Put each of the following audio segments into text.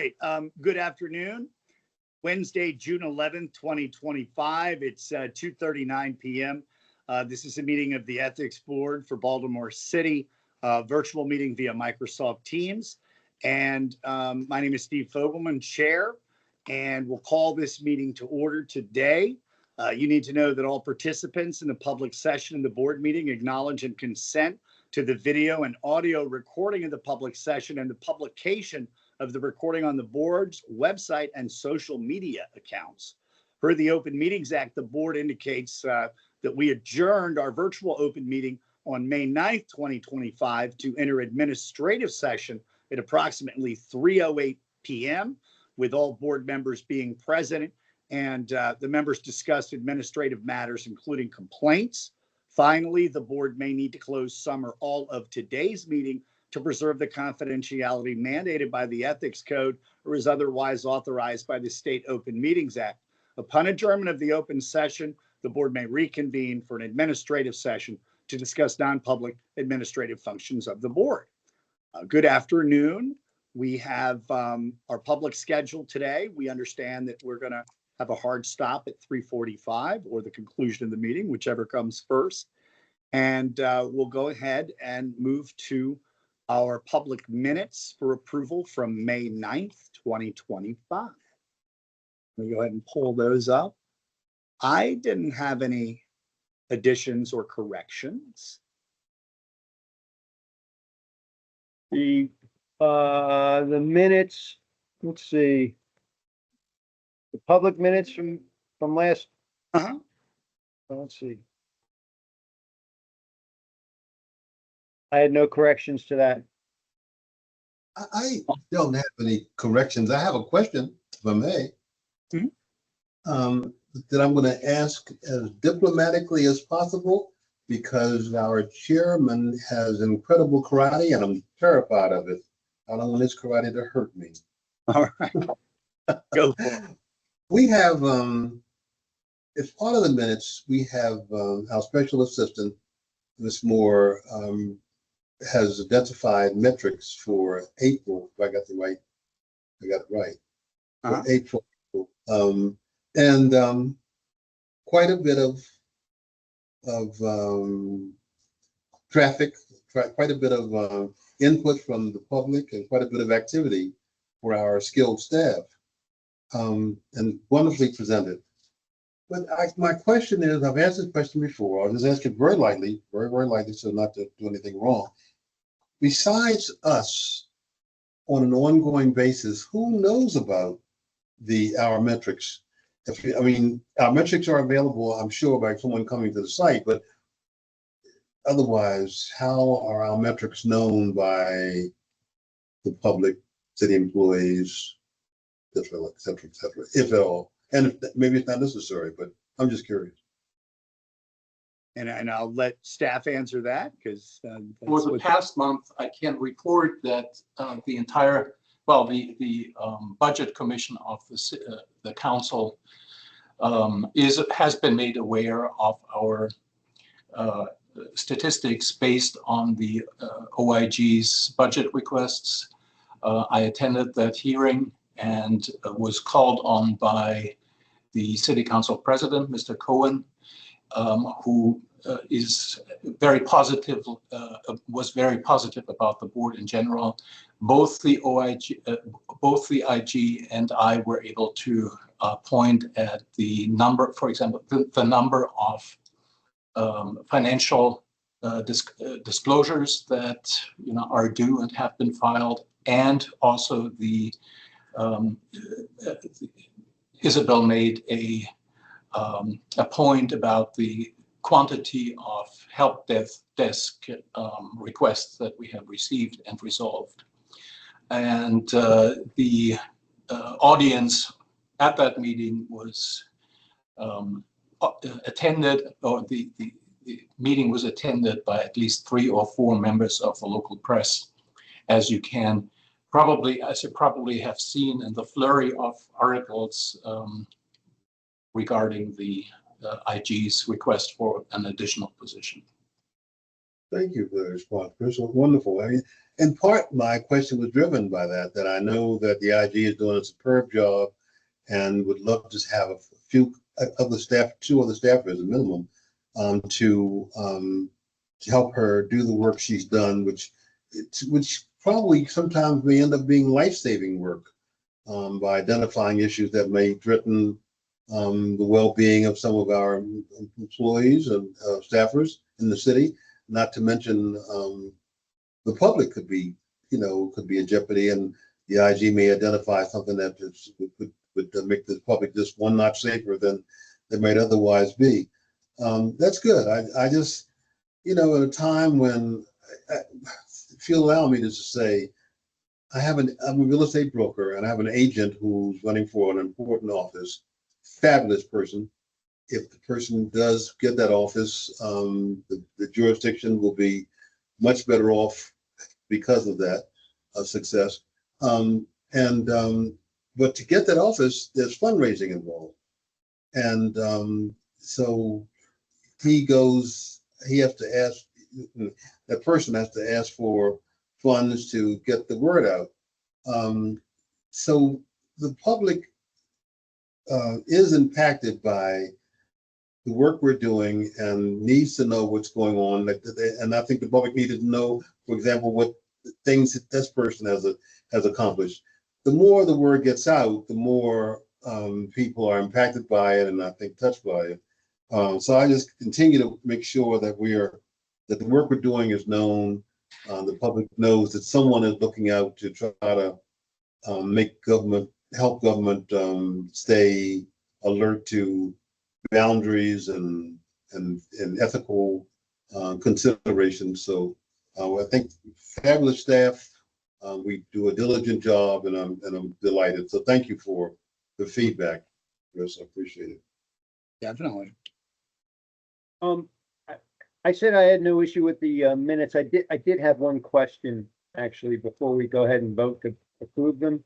right. Good afternoon. Wednesday, June 11th, 2025. It's 2:39 p.m. This is a meeting of the Ethics Board for Baltimore City, virtual meeting via Microsoft Teams. And my name is Steve Fogelman, Chair, and we'll call this meeting to order today. You need to know that all participants in the public session of the board meeting acknowledge and consent to the video and audio recording of the public session and the publication of the recording on the board's website and social media accounts. Per the Open Meetings Act, the board indicates that we adjourned our virtual open meeting on May 9th, 2025 to enter administrative session at approximately 3:08 p.m. with all board members being present, and the members discussed administrative matters, including complaints. Finally, the board may need to close some or all of today's meeting to preserve the confidentiality mandated by the Ethics Code or is otherwise authorized by the State Open Meetings Act. Upon adjournment of the open session, the board may reconvene for an administrative session to discuss non-public administrative functions of the board. Good afternoon. We have our public schedule today. We understand that we're going to have a hard stop at 3:45 or the conclusion of the meeting, whichever comes first. And we'll go ahead and move to our public minutes for approval from May 9th, 2025. Let me go ahead and pull those up. I didn't have any additions or corrections. The minutes, let's see. The public minutes from last. Let's see. I had no corrections to that. I don't have any corrections. I have a question, if I may, that I'm going to ask as diplomatically as possible, because our chairman has incredible karate and I'm terrified of it. I don't want his karate to hurt me. All right. Go for it. We have, as part of the minutes, we have our special assistant, Ms. Moore, has identified metrics for April, if I got it right. For April. And quite a bit of traffic, quite a bit of input from the public, and quite a bit of activity for our skilled staff, and wonderfully presented. But my question is, I've asked this question before, I'll just ask it very lightly, very lightly, so not to do anything wrong. Besides us, on an ongoing basis, who knows about our metrics? Our metrics are available, I'm sure, by someone coming to the site, but otherwise, how are our metrics known by the public, city employees, et cetera, if at all? And maybe it's not necessary, but I'm just curious. And I'll let staff answer that, because for the past month, I can report that the entire, the budget commission of the council has been made aware of our statistics based on the OIG's budget requests. I attended that hearing and was called on by the city council president, Mr. Cohen, who is very positive, was very positive about the board in general. Both the IG and I were able to point at the number, for example, the number of financial disclosures that are due and have been filed, and also the Isabel made a point about the quantity of help desk requests that we have received and resolved. And the audience at that meeting was attended, or the meeting was attended by at least 3 or 4 members of the local press, as you probably have seen in the flurry of articles regarding the IG's request for an additional position. Thank you for the response, Chris. It was wonderful. I mean, in part, my question was driven by that I know that the IG is doing a superb job and would love to have a few other staff, 2 other staffers at minimum, to help her do the work she's done, which probably sometimes may end up being life-saving work, by identifying issues that may threaten the well-being of some of our employees and staffers in the city. Not to mention the public could be in jeopardy, and the IG may identify something that would make the public just one notch safer than they might otherwise be. That's good. I just, at a time when, if you allow me to just say, I'm a real estate broker and I have an agent who's running for an important office, fabulous person. If the person does get that office, the jurisdiction will be much better off because of that success. But to get that office, there's fundraising involved. And so he has to ask, that person has to ask for funds to get the word out. So the public is impacted by the work we're doing and needs to know what's going on. And I think the public needed to know, for example, what things that this person has accomplished. The more the word gets out, the more people are impacted by it and I think touched by it. So I just continue to make sure that that the work we're doing is known. The public knows that someone is looking out to try to help government stay alert to boundaries and ethical considerations. So I think fabulous staff. We do a diligent job, and I'm delighted. So thank you for the feedback, Chris. I appreciate it. Definitely. I said I had no issue with the minutes. I did have one question actually before we go ahead and vote to approve them.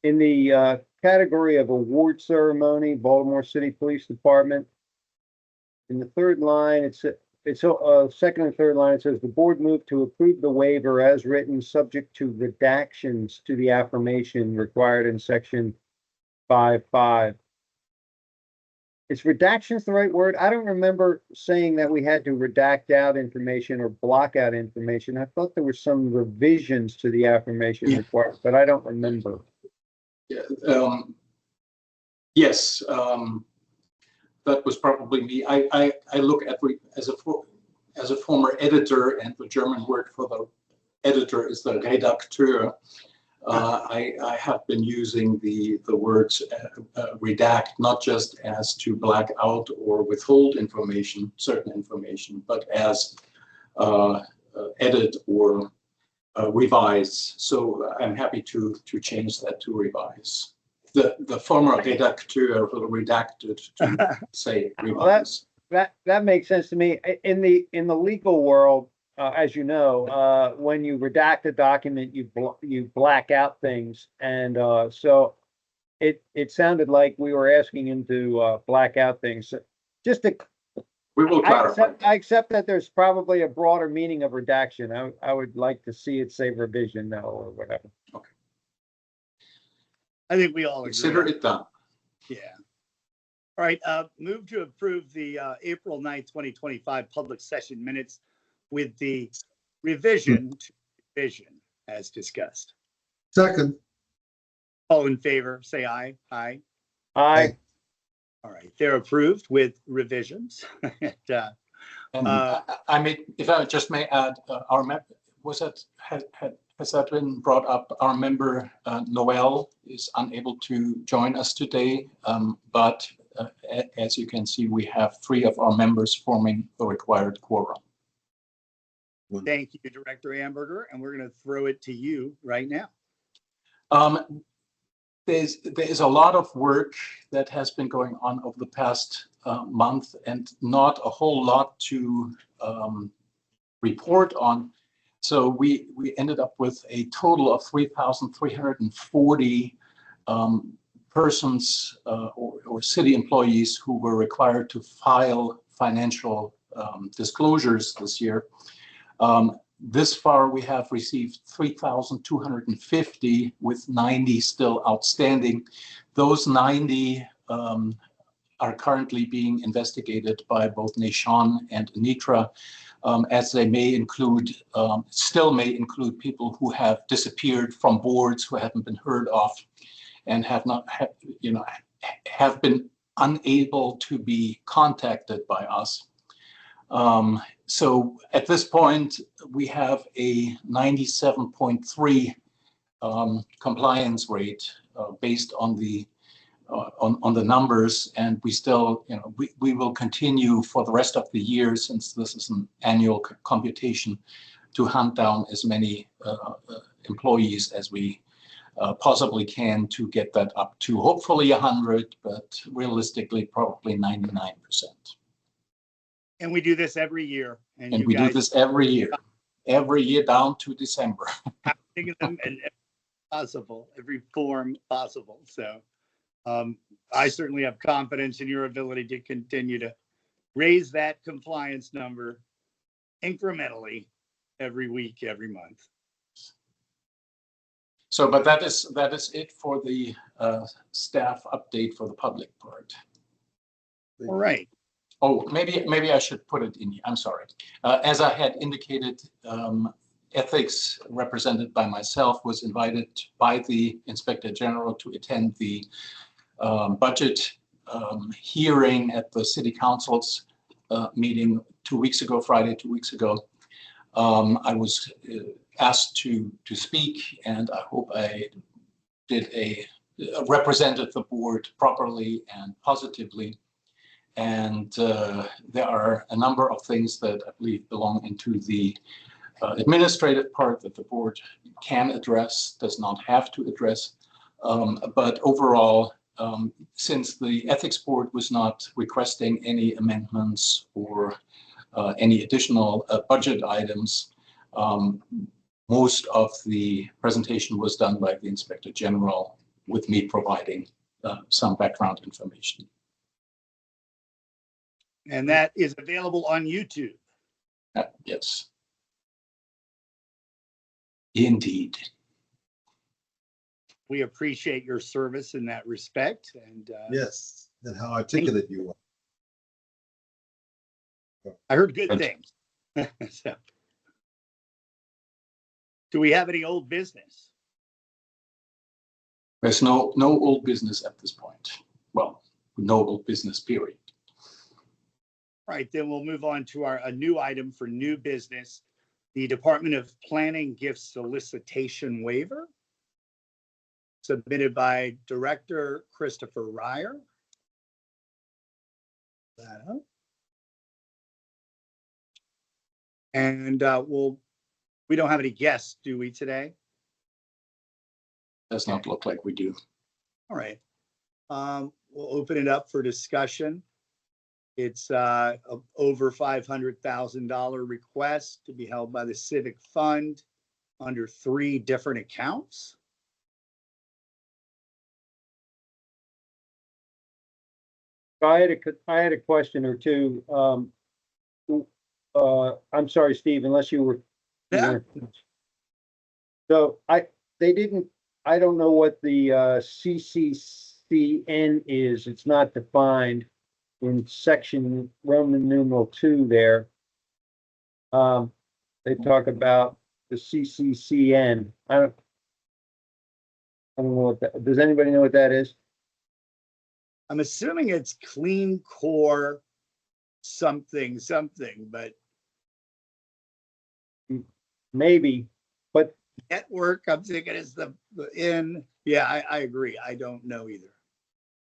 In the category of award ceremony, Baltimore City Police Department, in the third line, it's second and third line, it says the board moved to approve the waiver as written, subject to redactions to the affirmation required in section 5.5. Is redactions the right word? I don't remember saying that we had to redact out information or block out information. I thought there were some revisions to the affirmation required, but I don't remember. Yeah, yes, that was probably me. I look at as a former editor, and the German word for the editor is the Redakteur. I have been using the words redact, not just as to black out or withhold information, certain information, but as edit or revise. So I'm happy to change that to revise. The former redacteur will redacted to say revise. Well, that makes sense to me. In the legal world, as you know, when you redact a document, you black out things, and so it sounded like we were asking him to black out things. Just to, we will clarify. I accept that there's probably a broader meaning of redaction. I would like to see it say revision now or whatever. Okay. I think we all consider agree. it done. Yeah. All right. Move to approve the April 9th, 2025 public session minutes with the revision to revision as discussed. Second. All in favor, say aye. Aye. Aye. All right. They're approved with revisions. And I may, if I just may add, has that been brought up? Our member Noel is unable to join us today, but as you can see, we have 3 of our members forming the required quorum. Thank you, Director Amberger, and we're going to throw it to you right now. There's a lot of work that has been going on over the past month, and not a whole lot to report on. So we ended up with a total of 3,340 persons or city employees who were required to file financial disclosures this year. This far, we have received 3,250 with 90 still outstanding. Those 90 are currently being investigated by both Nishan and Anitra, as they may include, still may include people who have disappeared from boards, who haven't been heard of, and have not, have been unable to be contacted by us. So at this point, we have a 97.3 compliance rate based on the numbers, and we still, we will continue for the rest of the year, since this is an annual computation, to hunt down as many employees as we possibly can to get that up to hopefully 100, but realistically probably 99%. And we do this every year. And we do this every year down to December. Them in every possible, every form possible. So I certainly have confidence in your ability to continue to raise that compliance number incrementally every week, every month. So, but that is it for the staff update for the public part. All right. Oh, maybe I should put it in here. I'm sorry. As I had indicated, ethics, represented by myself, was invited by the Inspector General to attend the budget hearing at the City Council's meeting 2 weeks ago, Friday, 2 weeks ago. I was asked to speak, and I hope I represented the board properly and positively. And there are a number of things that I believe belong into the administrative part that the board can address, does not have to address. But overall, since the ethics board was not requesting any amendments or any additional budget items, most of the presentation was done by the Inspector General, with me providing some background information. And that is available on YouTube. Yes. Indeed. We appreciate your service in that respect. And Yes, and how articulate you are. I heard good things. So, do we have any old business? There's no old business at this point. Well, no old business, period. All right, then we'll move on to a new item for new business, the Department of Planning gift solicitation waiver, submitted by Director Christopher Ryer. And we don't have any guests, do we, today? Does not look like we do. All right. We'll open it up for discussion. It's over $500,000 request to be held by the Civic Fund under 3 different accounts. I had a question or two. I'm sorry, Steve, unless you were. Yeah. So I don't know what the CCCN is. It's not defined in section Roman numeral 2 there. They talk about the CCCN. I don't know what that, does anybody know what that is? I'm assuming it's Clean Core something, but Maybe, but network, I'm thinking is the N. Yeah, I agree. I don't know either.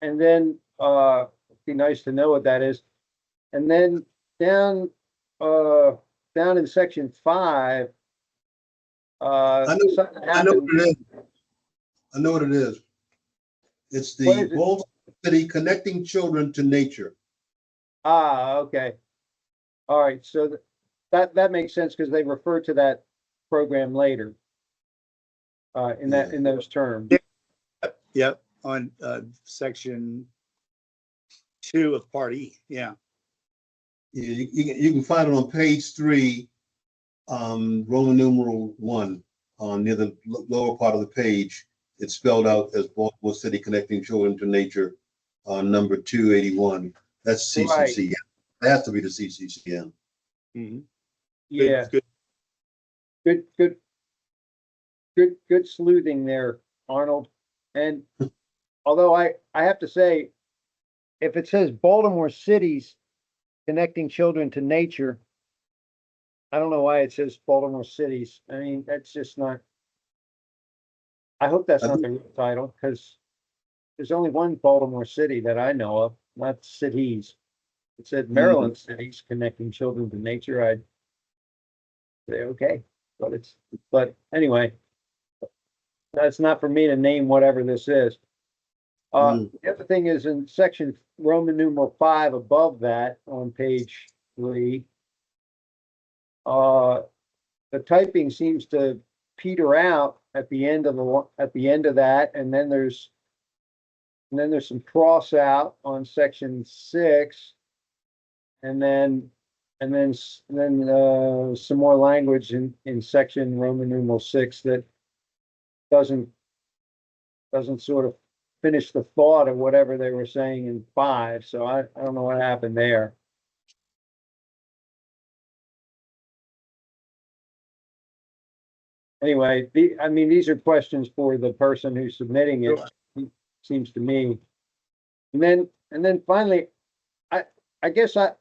and then it'd be nice to know what that is. And then down in section 5, something I know happened. what it is. I know what it is. It's What the is it? Baltimore City Connecting Children to Nature. Okay. All right, so that makes sense because they refer to that program later. In those terms. Yep, on section 2 of Part E. Yeah. You can find it on page 3 Roman numeral 1 on near the lower part of the page. It's spelled out as Baltimore City Connecting Children to Nature, number 281. That's Right. CCCN. That has to be the CCCN. Mhm. Yeah, Good. good sleuthing there, Arnold. And although I have to say, if it says Baltimore Cities Connecting Children to Nature, I don't know why it says Baltimore Cities. I mean, that's just not. I hope that's I not think- the real title, because there's only one Baltimore city that I know of, not cities. It said Maryland Cities Connecting Children to Nature. I'd say, okay, but anyway, that's not for me to name whatever this is. The other thing is in section Roman numeral 5 above that on page 3, the typing seems to peter out at the end of that, and then there's some cross out on section 6, and then some more language in section Roman numeral 6 that doesn't sort of finish the thought of whatever they were saying in 5. So I don't know what happened there. Anyway, I mean, these are questions for the person who's submitting it, seems to me. And then finally, I guess I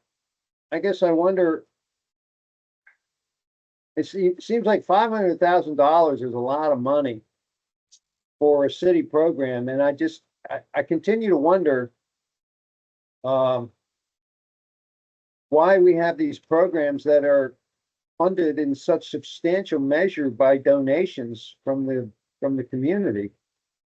wonder. It seems like $500,000 is a lot of money for a city program, and I continue to wonder why we have these programs that are funded in such substantial measure by donations from the community.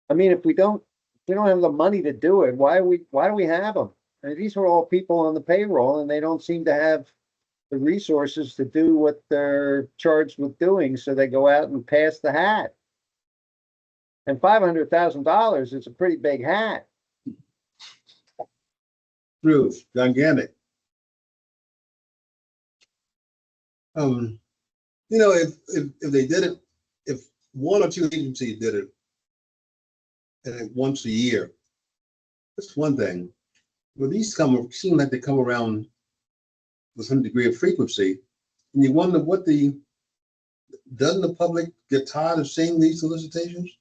I mean, if we don't have the money to do it, why do we have them? I mean, these are all people on the payroll, and they don't seem to have the resources to do what they're charged with doing, so they go out and pass the hat. And $500,000 is a pretty big hat. True, gigantic. If they did it, if one or two agencies did it, and once a year, that's one thing. But these seem like they come around with some degree of frequency, and you wonder doesn't the public get tired of seeing these solicitations?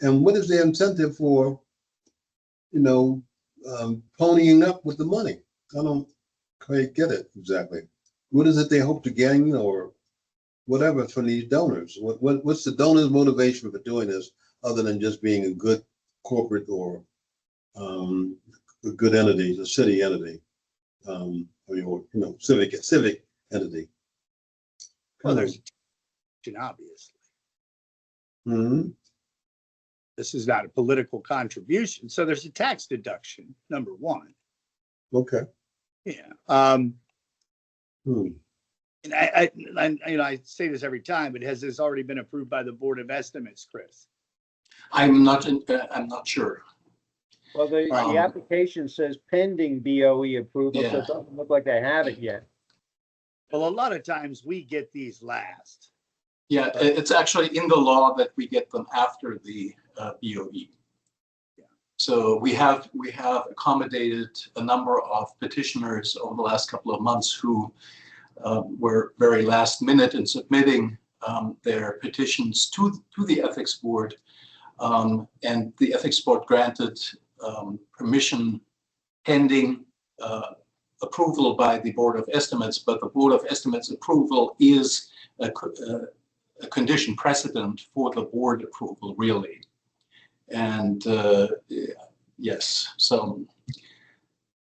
And what is their incentive for, ponying up with the money? I don't quite get it exactly. What is it they hope to gain, or whatever, from these donors? What's the donor's motivation for doing this, other than just being a good corporate or a good entity, a city entity, or civic entity? Well, there's obviously. Mm-hmm. This is not a political contribution, so there's a tax deduction, number one. Okay. Yeah. Hmm. And I say this every time, but has this already been approved by the Board of Estimates, Chris? I'm not sure. Well, the application says pending BOE approval, so Yeah. it doesn't look like they have it yet. Well, a lot of times we get these last. Yeah, it's actually in the law that we get them after the BOE. Yeah. So we have accommodated a number of petitioners over the last couple of months who were very last minute in submitting their petitions to the ethics board, and the ethics board granted permission pending approval by the Board of Estimates, but the Board of Estimates approval is a condition precedent for the board approval, really. And yes, so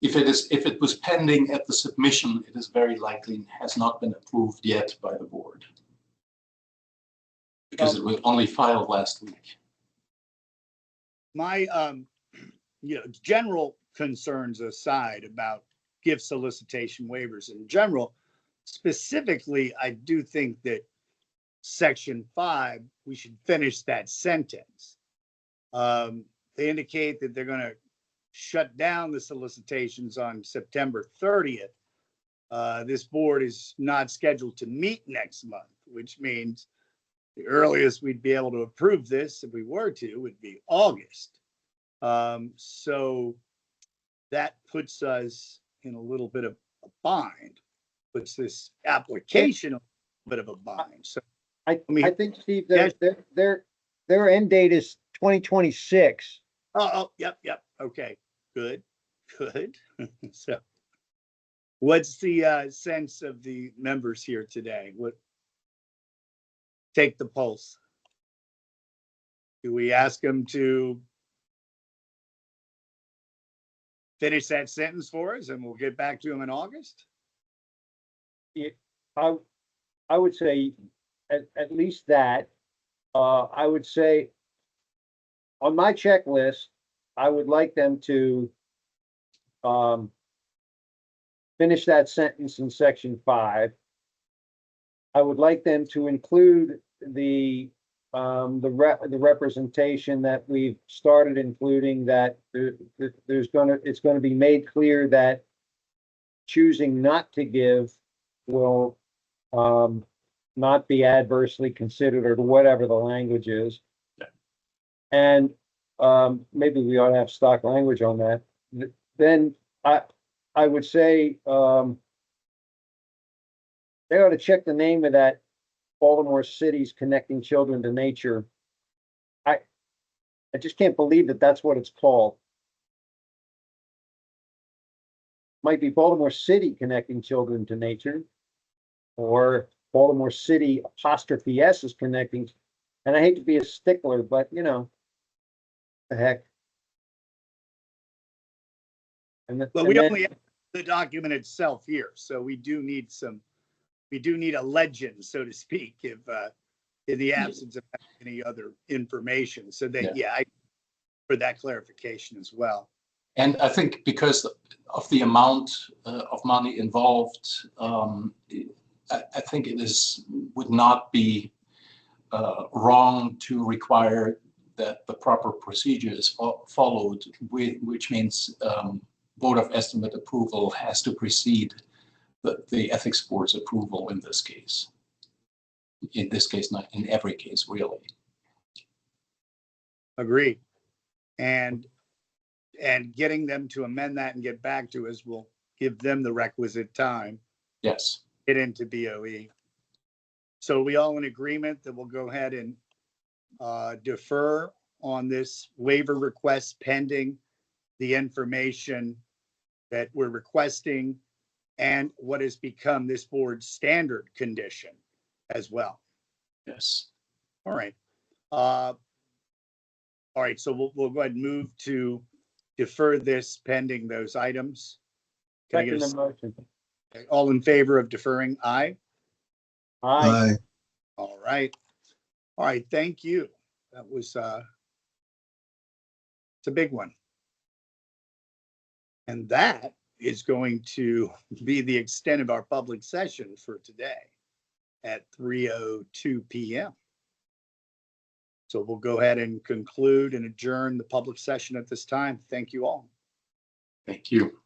if it was pending at the submission, it is very likely has not been approved yet by the board, because it was only filed last week. My general concerns aside about gift solicitation waivers in general, specifically, I do think that section 5, we should finish that sentence. They indicate that they're going to shut down the solicitations on September 30th. This board is not scheduled to meet next month, which means the earliest we'd be able to approve this, if we were to, would be August. So that puts us in a little bit of a bind, puts this application a bit of a bind. So I mean, think, Steve, yes. their end date is 2026. Yep. Okay, good. So what's the sense of the members here today? Take the pulse. Do we ask them to finish that sentence for us and we'll get back to them in August? I would say at least that. I would say on my checklist, I would like them to finish that sentence in section 5. I would like them to include the representation that we've started including, that it's gonna be made clear that choosing not to give will not be adversely considered, or whatever the language is. Yeah. And maybe we ought to have stock language on that. Then I would say they ought to check the name of that Baltimore City's Connecting Children to Nature. I just can't believe that that's what it's called. Might be Baltimore City Connecting Children to Nature, or Baltimore City '(S) is connecting. And I hate to be a stickler, but you know, the heck. Well, we only have the document itself here, so we do need a legend, so to speak, if in the absence of any other information. So that, for that clarification as well. And I think because of the amount of money involved, I think would not be wrong to require that the proper procedure is followed, which means Board of Estimate approval has to precede the ethics board's approval in this case. In this case, not in every case, really. Agreed. And getting them to amend that and get back to us will give them the requisite time. Yes. Get into BOE. So are we all in agreement that we'll go ahead and defer on this waiver request pending the information that we're requesting and what has become this board's standard condition as well? Yes. All right. All right, so we'll go ahead and move to defer this pending those items. Can I get Second motion. all in favor of deferring? Aye. Aye. All right. All right, thank you. That was it's a big one. And that is going to be the extent of our public session for today at 3:02 p.m. So we'll go ahead and conclude and adjourn the public session at this time. Thank you all. Thank you.